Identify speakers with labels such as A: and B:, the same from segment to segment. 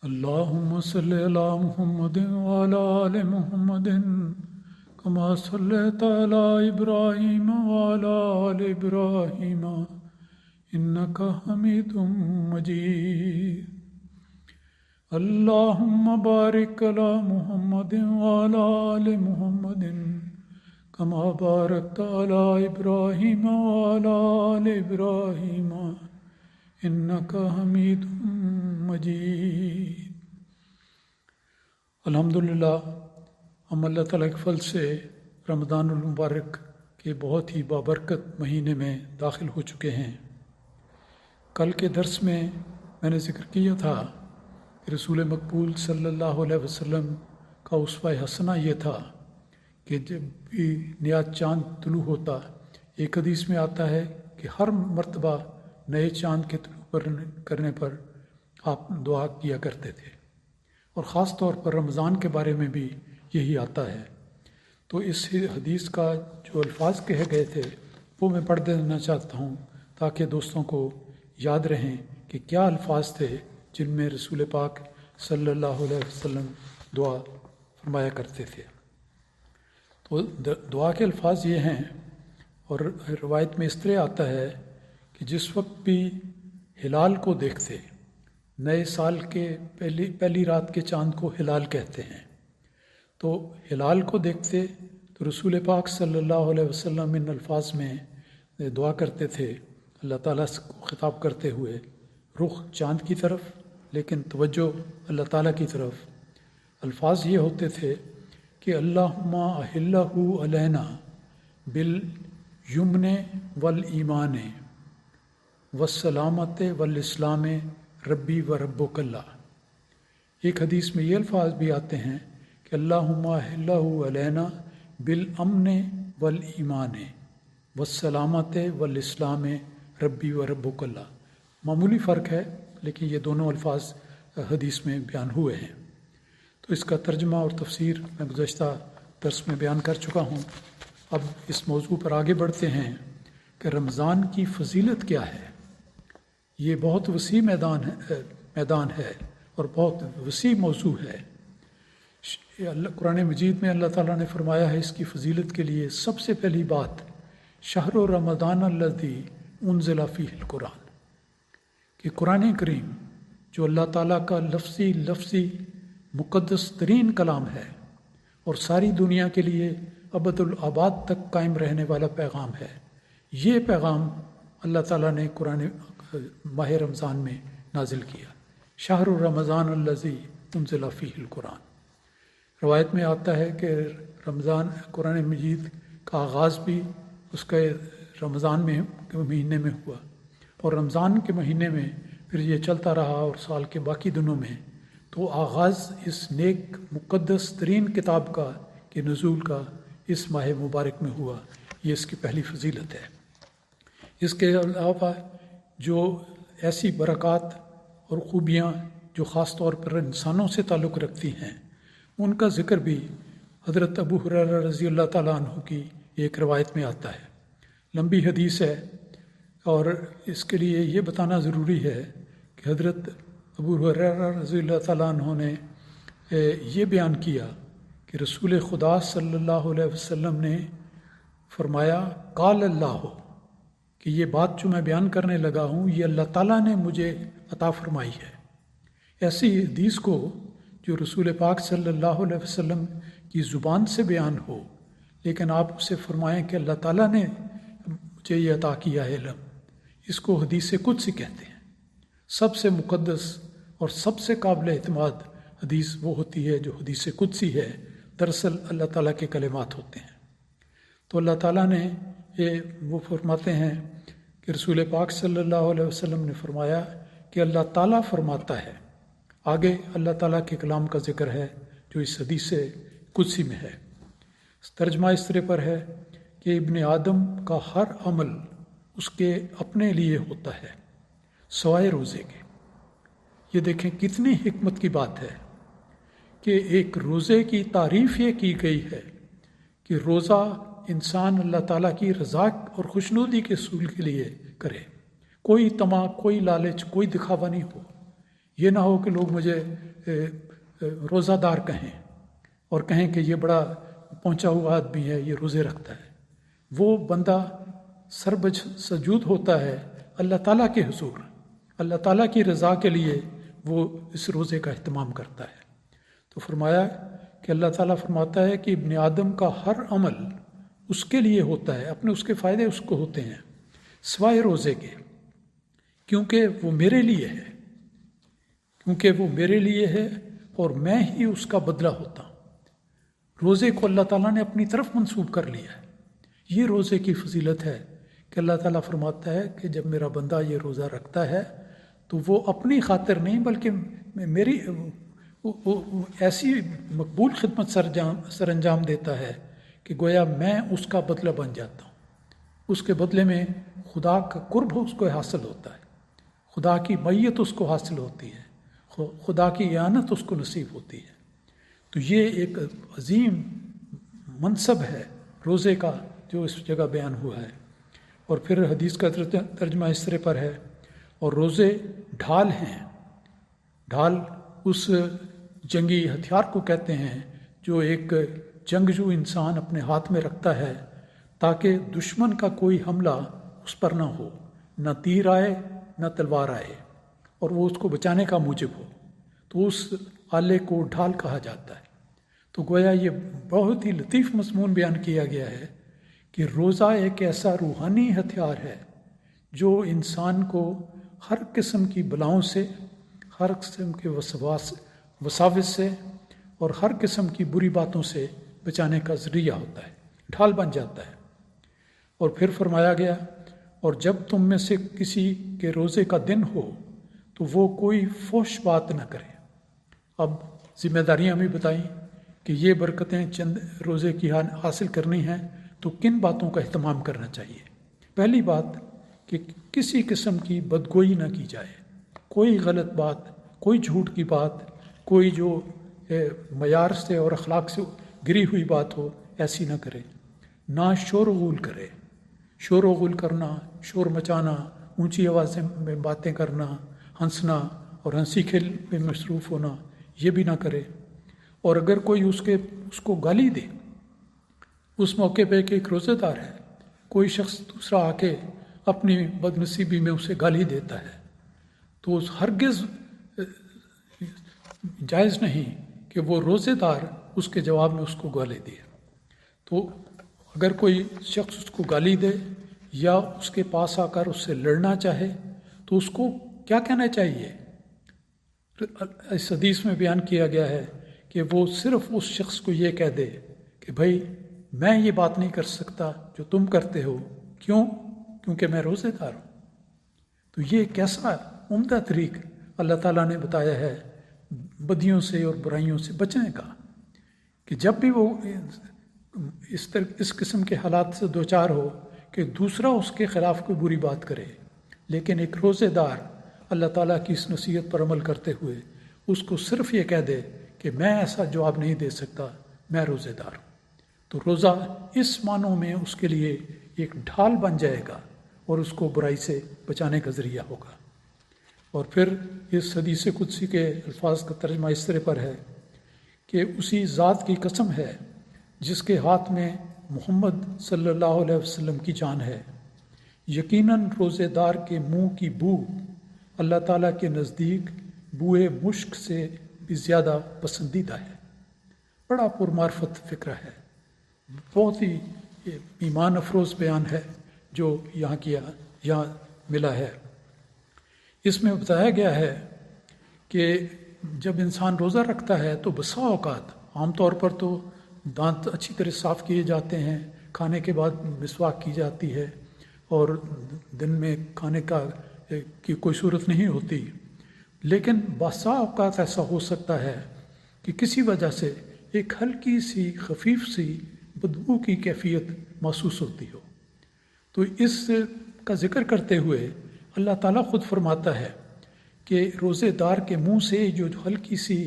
A: اللهم صل على محمد وعلى آل محمد كما صليت على إبراهيم وعلى آل إبراهيم إنك حميد مجيد. اللهم بارك على محمد وعلى آل محمد كما باركت على إبراهيم وعلى آل إبراهيم إنك حميد مجید. الحمدللہ ہم اللہ تعالیٰ کے فضل سے رمضان المبارک کے بہت ہی بابرکت مہینے میں داخل ہو چکے ہیں. کل کے درس میں نے ذکر کیا تھا کہ رسول مقبول صلی اللہ علیہ وسلم کا اسوہ حسنہ یہ تھا کہ جب بھی نیا چاند طلوع ہوتا، ایک حدیث میں آتا ہے کہ ہر مرتبہ نئے چاند کے طلوع کرنے پر آپ دعا کیا کرتے تھے، اور خاص طور پر رمضان کے بارے میں بھی یہی آتا ہے. تو اس حدیث کا جو الفاظ کہے گئے تھے وہ میں پڑھ دینا چاہتا ہوں تاکہ دوستوں کو یاد رہیں کہ کیا الفاظ تھے جن میں رسول پاک صلی اللہ علیہ وسلم دعا فرمایا کرتے تھے. تو دعا کے الفاظ یہ ہیں، اور روایت میں اس طرح آتا ہے کہ جس وقت بھی ہلال کو دیکھتے، نئے سال کے پہلی رات کے چاند کو ہلال کہتے ہیں، تو ہلال کو دیکھتے تو رسول پاک صلی اللہ علیہ وسلم ان الفاظ میں دعا کرتے تھے، اللہ تعالیٰ کو خطاب کرتے ہوئے، رخ چاند کی طرف لیکن توجہ اللہ تعالیٰ کی طرف. الفاظ یہ ہوتے تھے کہ اللہم احلہ علینا بالیمن والایمان والسلامت والاسلام ربی و ربک اللہ. ایک حدیث میں یہ الفاظ بھی آتے ہیں کہ اللہم احلہ علینا بالامن والایمان والسلامت والاسلام ربی و ربک اللہ. معمولی فرق ہے لیکن یہ دونوں الفاظ حدیث میں بیان ہوئے ہیں. تو اس کا ترجمہ اور تفسیر میں گزشتہ درس میں بیان کر چکا ہوں. اب اس موضوع پر آگے بڑھتے ہیں کہ رمضان کی فضیلت کیا ہے. یہ بہت وسیع میدان ہے اور بہت وسیع موضوع ہے. قرآن مجید میں اللہ تعالیٰ نے فرمایا ہے اس کی فضیلت کے لیے سب سے پہلی بات شہر رمضان الذی انزل فیہ القرآن، کہ قرآن کریم جو اللہ تعالیٰ کا لفظی مقدس ترین کلام ہے اور ساری دنیا کے لیے ابد الآباد تک قائم رہنے والا پیغام ہے، یہ پیغام اللہ تعالیٰ نے قرآن ماہ رمضان میں نازل کیا. شہر رمضان الذی انزل فیہ القرآن. روایت میں آتا ہے کہ قرآن مجید کا آغاز بھی اس کے رمضان کے مہینے میں ہوا، اور رمضان کے مہینے میں پھر یہ چلتا رہا اور سال کے باقی دنوں میں. تو آغاز اس نیک مقدس ترین کتاب کا کہ نزول کا اس ماہ مبارک میں ہوا. یہ اس کی پہلی فضیلت ہے. اس کے علاوہ جو ایسی برکات اور خوبیاں جو خاص طور پر انسانوں سے تعلق رکھتی ہیں ان کا ذکر بھی حضرت ابو ہریرہ رضی اللہ تعالیٰ عنہ کی ایک روایت میں آتا ہے. لمبی حدیث ہے اور اس کے لیے یہ بتانا ضروری ہے کہ حضرت ابو ہریرہ رضی اللہ تعالیٰ عنہ نے یہ بیان کیا کہ رسول خدا صلی اللہ علیہ وسلم نے فرمایا قال اللہ، کہ یہ بات جو میں بیان کرنے لگا ہوں یہ اللہ تعالیٰ نے مجھے عطا فرمائی ہے. ایسی حدیث کو جو رسول پاک صلی اللہ علیہ وسلم کی زبان سے بیان ہو لیکن آپ اسے فرمائیں کہ اللہ تعالیٰ نے مجھے یہ عطا کیا ہے علم، اس کو حدیث قدسی کہتے ہیں. سب سے مقدس اور سب سے قابل اعتماد حدیث وہ ہوتی ہے جو حدیث قدسی ہے، دراصل اللہ تعالیٰ کے کلمات ہوتے ہیں. تو اللہ تعالیٰ نے وہ فرماتے ہیں کہ رسول پاک صلی اللہ علیہ وسلم نے فرمایا کہ اللہ تعالیٰ فرماتا ہے. آگے اللہ تعالیٰ کے کلام کا ذکر ہے جو اس حدیث قدسی میں ہے. ترجمہ اس طرح پر ہے کہ ابن آدم کا ہر عمل اس کے اپنے لیے ہوتا ہے سوائے روزے کے. یہ دیکھیں کتنی حکمت کی بات ہے کہ ایک روزے کی تعریف یہ کی گئی ہے کہ روزہ انسان اللہ تعالیٰ کی رضا اور خوشنودی کے حصول کے لیے کرے. کوئی طمع، کوئی لالچ، کوئی دکھاوا نہیں ہو. یہ نہ ہو کہ لوگ مجھے روزہ دار کہیں اور کہیں کہ یہ بڑا پہنچا ہوا آدمی ہے، یہ روزے رکھتا ہے، وہ بندہ سربج سجود ہوتا ہے اللہ تعالیٰ کے حضور، اللہ تعالیٰ کی رضا کے لیے وہ اس روزے کا اہتمام کرتا ہے۔ تو فرمایا کہ اللہ تعالیٰ فرماتا ہے کہ ابن آدم کا ہر عمل اس کے لیے ہوتا ہے، اپنے اس کے فائدے اس کو ہوتے ہیں سوائے روزے کے، کیونکہ وہ میرے لیے ہے، کیونکہ وہ میرے لیے ہے اور میں ہی اس کا بدلہ ہوتا ہوں۔ روزے کو اللہ تعالیٰ نے اپنی طرف منسوب کر لیا ہے۔ یہ روزے کی فضیلت ہے کہ اللہ تعالیٰ فرماتا ہے کہ جب میرا بندہ یہ روزہ رکھتا ہے تو وہ اپنی خاطر نہیں بلکہ میری ایسی مقبول خدمت سر انجام دیتا ہے کہ گویا میں اس کا بدلہ بن جاتا ہوں، اس کے بدلے میں خدا کا قرب اس کو حاصل ہوتا ہے، خدا کی معیت اس کو حاصل ہوتی ہے، خدا کی اعانت اس کو نصیب ہوتی ہے۔ تو یہ ایک عظیم منصب ہے روزے کا جو اس جگہ بیان ہوا ہے۔ اور پھر حدیث کا ترجمہ اس طرح پر ہے، اور روزے ڈھال ہیں، ڈھال اس جنگی ہتھیار کو کہتے ہیں جو ایک جنگجو انسان اپنے ہاتھ میں رکھتا ہے تاکہ دشمن کا کوئی حملہ اس پر نہ ہو، نہ تیر آئے نہ تلوار آئے، اور وہ اس کو بچانے کا موجب ہو، تو اس آلے کو ڈھال کہا جاتا ہے۔ تو گویا یہ بہت ہی لطیف مضمون بیان کیا گیا ہے کہ روزہ ایک ایسا روحانی ہتھیار ہے جو انسان کو ہر قسم کی بلاؤں سے، ہر قسم کے وساوس سے اور ہر قسم کی بری باتوں سے بچانے کا ذریعہ ہوتا ہے، ڈھال بن جاتا ہے۔ اور پھر فرمایا گیا، اور جب تم میں سے کسی کے روزے کا دن ہو تو وہ کوئی فحش بات نہ کرے۔ اب ذمہ داریاں بھی بتائیں کہ یہ برکتیں چند روزے کی حاصل کرنی ہیں تو کن باتوں کا اہتمام کرنا چاہیے۔ پہلی بات کہ کسی قسم کی بدگوئی نہ کی جائے، کوئی غلط بات، کوئی جھوٹ کی بات، کوئی جو معیار سے اور اخلاق سے گری ہوئی بات ہو ایسی نہ کرے، نہ شور و غول کرے۔ شور و غول کرنا، شور مچانا، اونچی آواز میں باتیں کرنا، ہنسنا اور ہنسی کھیل میں مصروف ہونا، یہ بھی نہ کرے۔ اور اگر کوئی اس کو گالی دے اس موقع پہ کہ ایک روزہ دار ہے، کوئی شخص دوسرا آ کے اپنی بد نصیبی میں اسے گالی دیتا ہے تو ہرگز جائز نہیں کہ وہ روزے دار اس کے جواب میں اس کو گالی دے۔ تو اگر کوئی شخص اس کو گالی دے یا اس کے پاس آ کر اس سے لڑنا چاہے تو اس کو کیا کہنا چاہیے؟ اس حدیث میں بیان کیا گیا ہے کہ وہ صرف اس شخص کو یہ کہہ دے کہ بھائی میں یہ بات نہیں کر سکتا جو تم کرتے ہو، کیوں؟ کیونکہ میں روزے دار ہوں۔ تو یہ کیسا عمدہ طریق اللہ تعالیٰ نے بتایا ہے بدیوں سے اور برائیوں سے بچنے کا، کہ جب بھی وہ اس قسم کے حالات سے دوچار ہو کہ دوسرا اس کے خلاف کوئی بری بات کرے، لیکن ایک روزے دار اللہ تعالیٰ کی اس نصیحت پر عمل کرتے ہوئے اس کو صرف یہ کہہ دے کہ میں ایسا جواب نہیں دے سکتا، میں روزے دار ہوں، تو روزہ اس معنوں میں اس کے لیے ایک ڈھال بن جائے گا اور اس کو برائی سے بچانے کا ذریعہ ہوگا۔ اور پھر اس حدیث قدسی کے الفاظ کا ترجمہ اس طرح پر ہے کہ اسی ذات کی قسم ہے جس کے ہاتھ میں محمد صلی اللہ علیہ وسلم کی جان ہے، یقیناً روزے دار کے منہ کی بو اللہ تعالیٰ کے نزدیک بوئے مشک سے بھی زیادہ پسندیدہ ہے۔ بڑا پرمعرفت فکرہ ہے، بہت ہی ایمان افروز بیان ہے جو یہاں ملا ہے۔ اس میں بتایا گیا ہے کہ جب انسان روزہ رکھتا ہے تو بسا اوقات، عام طور پر تو دانت اچھی طرح صاف کیے جاتے ہیں، کھانے کے بعد مسواک کی جاتی ہے اور دن میں کھانے کی کوئی صورت نہیں ہوتی، لیکن بسا اوقات ایسا ہو سکتا ہے کہ کسی وجہ سے ایک ہلکی سی خفیف سی بدبو کی کیفیت محسوس ہوتی ہو، تو اس کا ذکر کرتے ہوئے اللہ تعالیٰ خود فرماتا ہے کہ روزے دار کے منہ سے جو ہلکی سی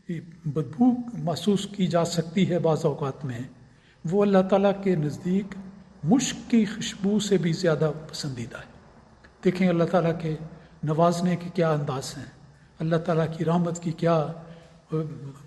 A: بدبو محسوس کی جا سکتی ہے بعض اوقات میں، وہ اللہ تعالیٰ کے نزدیک مشک کی خوشبو سے بھی زیادہ پسندیدہ ہے۔ دیکھیں اللہ تعالیٰ کے نوازنے کے کیا انداز ہیں، اللہ تعالیٰ کی رحمت کی کیا